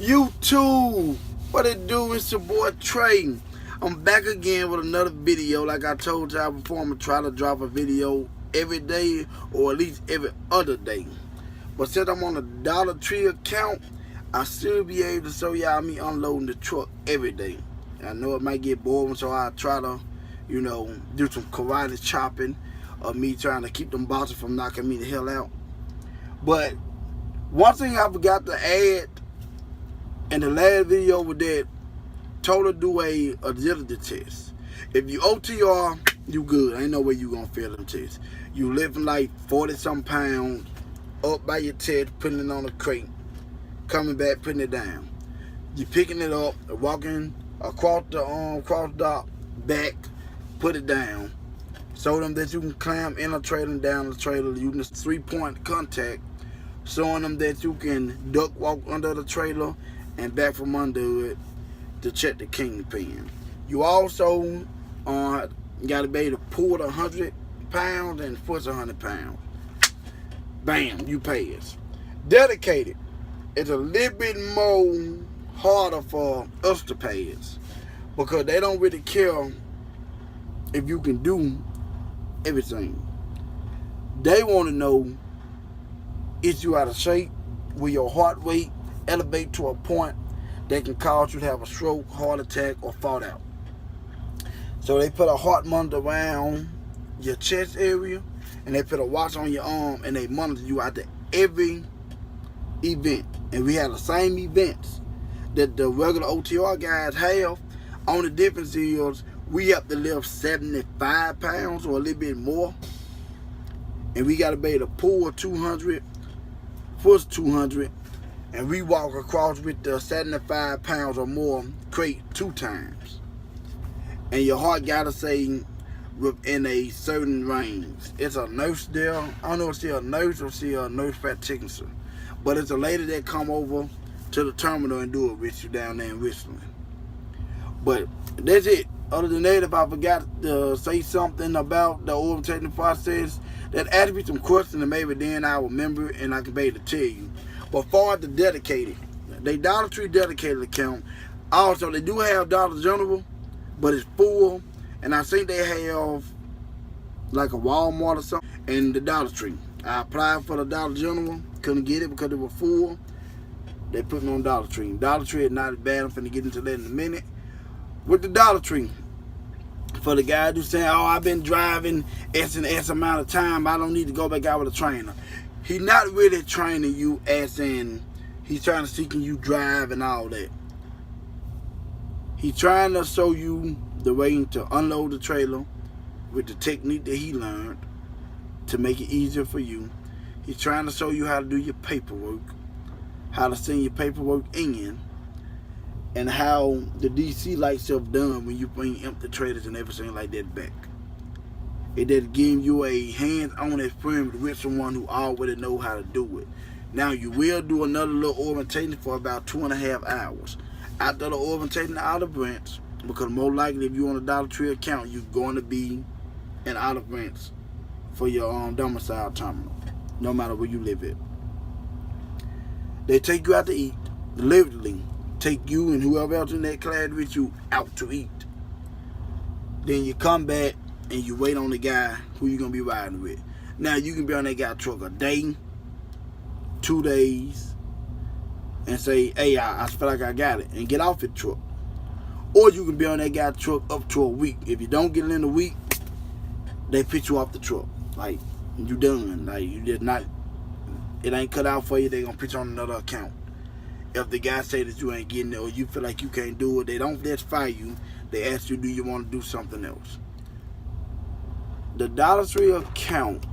YouTube, what it do? It's your boy Trey. I'm back again with another video. Like I told y'all before, I'm gonna try to drop a video every day or at least every other day. But since I'm on a Dollar Tree account, I should be able to show y'all me unloading the truck every day. I know it might get boring, so I try to, do some karate chopping of me trying to keep them bosses from knocking me the hell out. But one thing I forgot to add in the last video was that total do a agility test. If you OTR, you good. Ain't no way you gonna fail them tests. You lifting like 40-something pounds up by your chest, putting it on a crate, coming back, putting it down. You picking it up, walking across the back, put it down. Show them that you can climb in a trailer and down the trailer using this 3-point contact. Showing them that you can duck walk under the trailer and back from under it to check the kingpin. You also got to be able to pull 100 pounds and push 100 pounds. Bam, you pass. Dedicated, it's a little bit more harder for us to pass because they don't really care if you can do everything. They want to know, is you out of shape? Will your heart rate elevate to a point that can cause you to have a stroke, heart attack, or fall out? So they put a heart monitor around your chest area, and they put a watch on your arm, and they monitor you after every event. And we have the same events that the regular OTR guys have. Only difference is we have to lift 75 pounds or a little bit more, and we got to be able to pull 200, push 200, and we walk across with the 75 pounds or more crate 2 times. And your heart got to stay within a certain range. It's a nurse there. I don't know if she's a nurse or she's a nurse practitioner, but it's a lady that come over to the terminal and do it with you down there in Richland. But that's it. Other than that, if I forgot to say something about the orientation process, that ask me some questions, and maybe then I will remember it and I can be able to tell you. But for the dedicated, they Dollar Tree dedicated account. Also, they do have Dollar General, but it's full. And I think they have like a Walmart or something and the Dollar Tree. I applied for the Dollar General, couldn't get it because it was full. They put me on Dollar Tree. Dollar Tree is not as bad. I'm finna get into that in a minute. With the Dollar Tree, for the guy who's saying, oh, I've been driving S and S amount of time, I don't need to go back out with a trainer. He's not really training you as in he's trying to see can you drive and all that. He's trying to show you the way to unload the trailer with the technique that he learned to make it easier for you. He's trying to show you how to do your paperwork, how to send your paperwork in, and how the DC lights are done when you bring empty trailers and everything like that back. It does give you a hands-on experience with someone who already know how to do it. Now you will do another little orientation for about 2.5 hours. After the orientation out of branch, because more likely if you're on a Dollar Tree account, you're going to be in out of branch for your domicile terminal, no matter where you live at. They take you out to eat, literally take you and whoever else in that class with you out to eat. Then you come back and you wait on the guy who you're going to be riding with. Now you can be on that guy's truck a day, 2 days, and say, hey, I feel like I got it, and get off the truck. Or you can be on that guy's truck up to a week. If you don't get it in a week, they pitch you off the truck. Like, you done. Like, you did not, it ain't cut out for you, they going to pitch on another account. If the guy say that you ain't getting it or you feel like you can't do it, they don't just fire you. They ask you, do you want to do something else? The Dollar Tree account,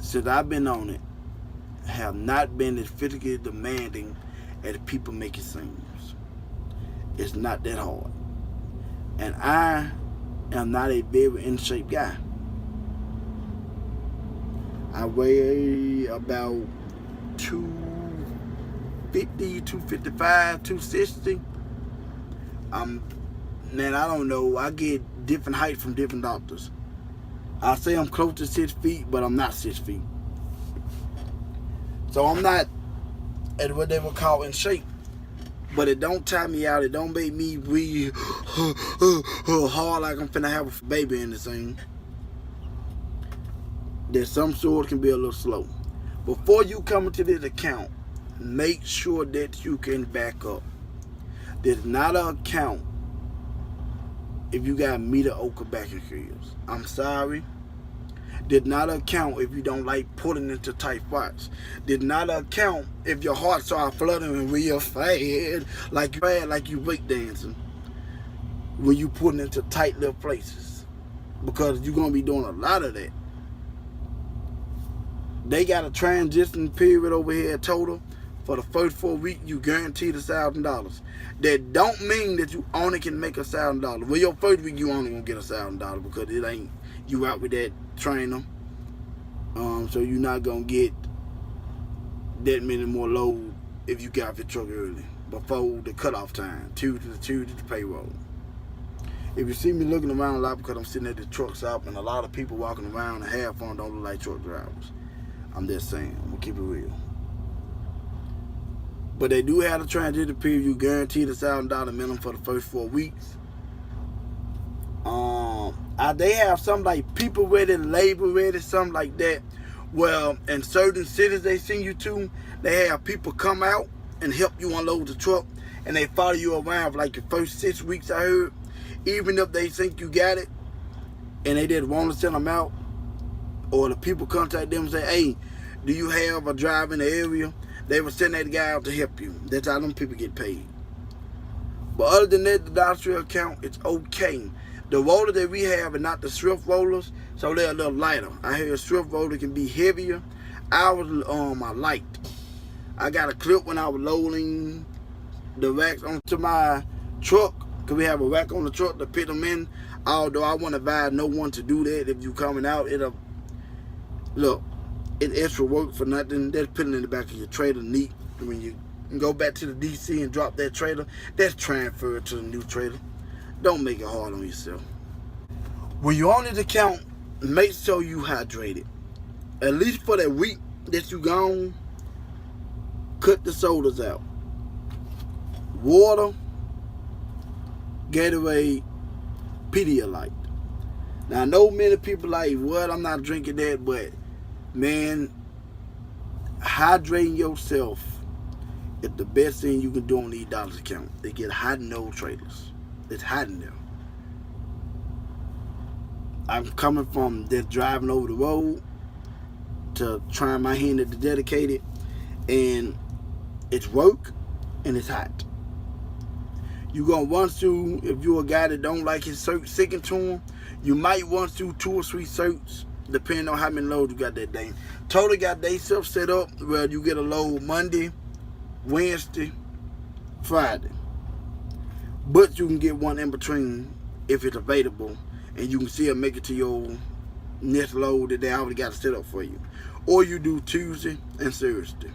since I've been on it, have not been as physically demanding as people make it seem. It's not that hard. And I am not a very in shape guy. I weigh about 250, 255, 260. Man, I don't know. I get different height from different doctors. I say I'm close to 6 feet, but I'm not 6 feet. So I'm not at what they would call in shape. But it don't tie me out. It don't make me breathe hard like I'm finna have a baby in the thing. That some sort can be a little slow. Before you come into this account, make sure that you can back up. There's not an account if you got mediocre backing skills. I'm sorry. Did not account if you don't like pulling into tight spots. Did not account if your heart starts fluttering real fast, like you breakdancing when you putting into tight little places, because you're gonna be doing a lot of that. They got a transition period over here at Total. For the first 4 weeks, you guaranteed $1,000. That don't mean that you only can make $1,000. Well, your first week you only gonna get $1,000 because it ain't you out with that trainer. So you're not gonna get that many more loads if you got your truck early before the cutoff time, Tuesday to the payroll. If you see me looking around a lot because I'm sitting at the truck stop and a lot of people walking around and half on don't look like truck drivers. I'm just saying, I'm gonna keep it real. But they do have a transition period. You guaranteed $1,000 minimum for the first 4 weeks. They have something like people ready, labor ready, something like that. Well, in certain cities they send you to, they have people come out and help you unload the truck, and they follow you around for like the first 6 weeks. I heard, even if they think you got it, and they didn't want to send them out, or the people contact them and say, "Hey, do you have a driver in the area?" They will send that guy out to help you. That's how them people get paid. But other than that, the Dollar Tree account, it's okay. The roller that we have are not the Swift rollers, so they're a little lighter. I hear a Swift roller can be heavier. Ours are light. I got a clip when I was loading the racks onto my truck, because we have a rack on the truck to put them in. Although I want to advise no one to do that. If you coming out, it's extra work for nothing. That's putting in the back of your trailer neat. When you go back to the DC and drop that trailer, that's transferred to the new trailer. Don't make it hard on yourself. When you're on this account, make sure you hydrated. At least for that week that you gone, cut the sodas out. Water, Gatorade, Pedialyte. Now I know many people like, what, I'm not drinking that, but man, hydrating yourself is the best thing you can do on these dollars account. They get hot in those trailers. It's hot in there. I'm coming from just driving over the road to trying my hand at the dedicated, and it's work and it's hot. You gonna want to, if you're a guy that don't like his search sticking to him, you might want to 2 or 3 searches, depending on how many loads you got that day. Total got day stuff set up where you get a load Monday, Wednesday, Friday. But you can get one in between if it's available, and you can still make it to your next load that they already got set up for you. Or you do Tuesday and Thursday.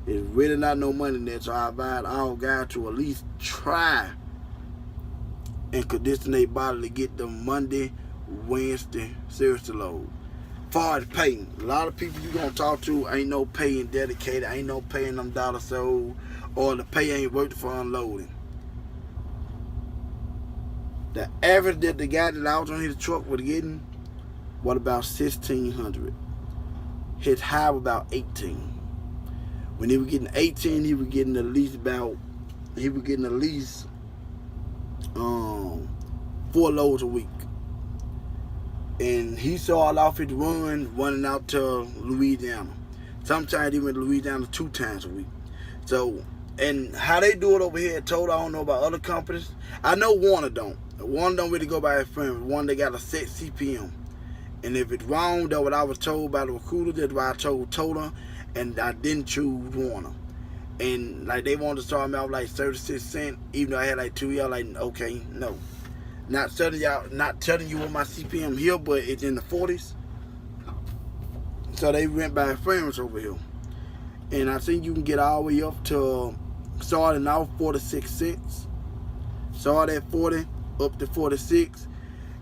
There's really not no money in there, so I advise all guys to at least try and condition their body to get the Monday, Wednesday, Thursday load. Far as paying, a lot of people you gonna talk to ain't no paying dedicated, ain't no paying them dollar sold, or the pay ain't worth it for unloading. The average that the guy that I was on his truck was getting was about $1,600. His high was about 18. When he was getting 18, he was getting at least 4 loads a week. And he started off his running out to Louisiana. Sometimes he went to Louisiana 2 times a week. So, and how they do it over here at Total, I don't know about other companies. I know Warner don't. Warner don't really go by his friend. Warner, they got a set CPM. And if it's wrong, that's what I was told by the recruiter. That's why I told Total, and I didn't choose Warner. And like they wanted to start me off like 36 cents, even though I had like 2 years. Like, okay, no. Not telling you what my CPM here, but it's in the 40s. So they went by friends over here. And I think you can get all the way up to starting out 46 cents. Start at 40, up to 46.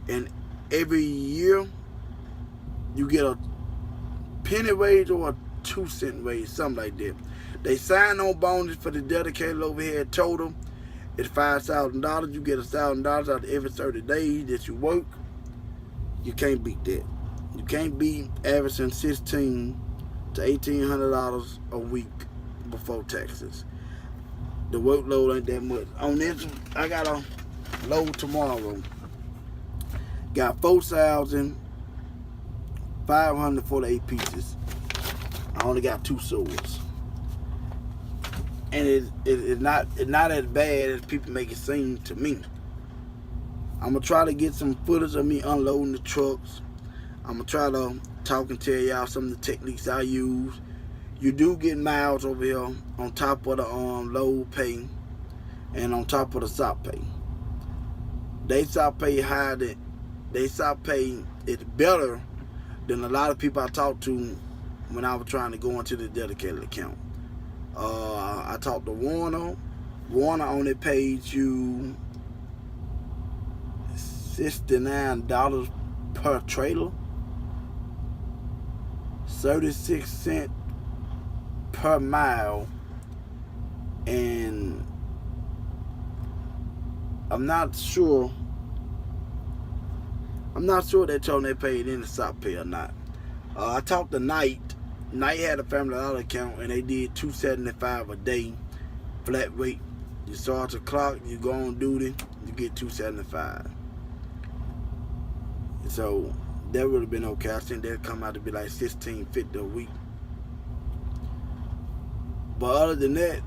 And every year you get a penny raise or a 2-cent raise, something like that. They sign-on bonus for the dedicated overhead total is $5,000. You get $1,000 out of every 30 days that you work. You can't beat that. You can't beat averaging $1,600 to $1,800 a week before taxes. The workload ain't that much. On this, I got a load tomorrow. Got 4,548 pieces. I only got 2 swords. And it's not as bad as people make it seem to me. I'm going to try to get some footage of me unloading the trucks. I'm going to try to talk and tell y'all some of the techniques I use. You do get miles over here on top of the load pay and on top of the SOP pay. They SOP pay higher than, they SOP pay is better than a lot of people I talked to when I was trying to go into the dedicated account. I talked to Warner. Warner only paid you $69 per trailer, 36 cents per mile, and I'm not sure they told me they paid any SOP pay or not. I talked to Knight. Knight had a Family Dollar account and they did $275 a day flat rate. You start the clock, you go on duty, you get $275. So that would have been okay. I think that'd come out to be like $16.50 a week. But other than that,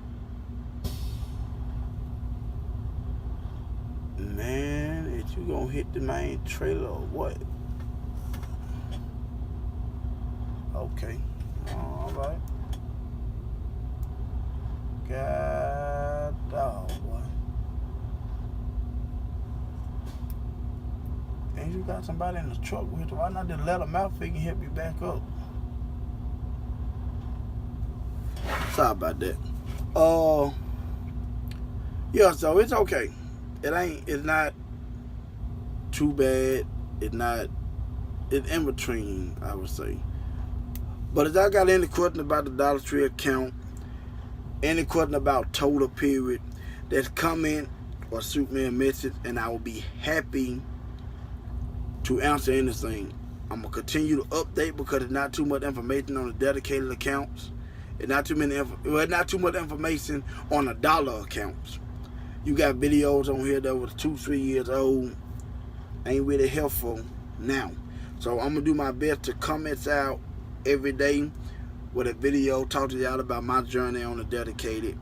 man, if you gonna hit the main trailer or what? Okay. Alright. God dog, boy. And you got somebody in the truck with you. Why not just let them out so he can help you back up? Sorry about that. Yeah, so it's okay. It's not too bad. It's in between, I would say. But if I got any question about the Dollar Tree account, any question about total period, just comment or shoot me a message and I will be happy to answer anything. I'm going to continue to update because there's not too much information on the dedicated accounts. It's not too much information on the dollar accounts. You got videos on here that was 2-3 years old. Ain't really helpful now. So I'm going to do my best to comment out every day with a video, talk to y'all about my journey on the dedicated,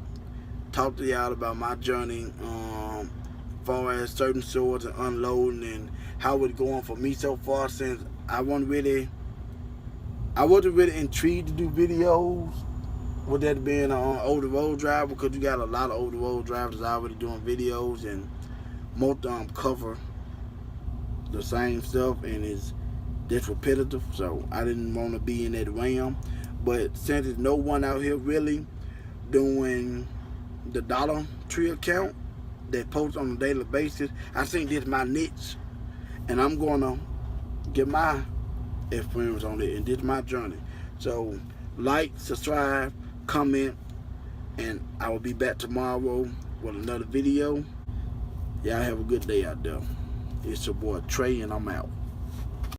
talk to y'all about my journey as far as certain swords and unloading and how it's going for me so far, since I wasn't really intrigued to do videos with that being an older road driver, because you got a lot of older road drivers already doing videos and most of them cover the same stuff and that's repetitive, so I didn't want to be in that realm. But since there's no one out here really doing the Dollar Tree account that posts on a daily basis, I think this is my niche, and I'm gonna get my experience on it, and this is my journey. So like, subscribe, comment, and I will be back tomorrow with another video. Y'all have a good day out there. It's your boy Trey, and I'm out.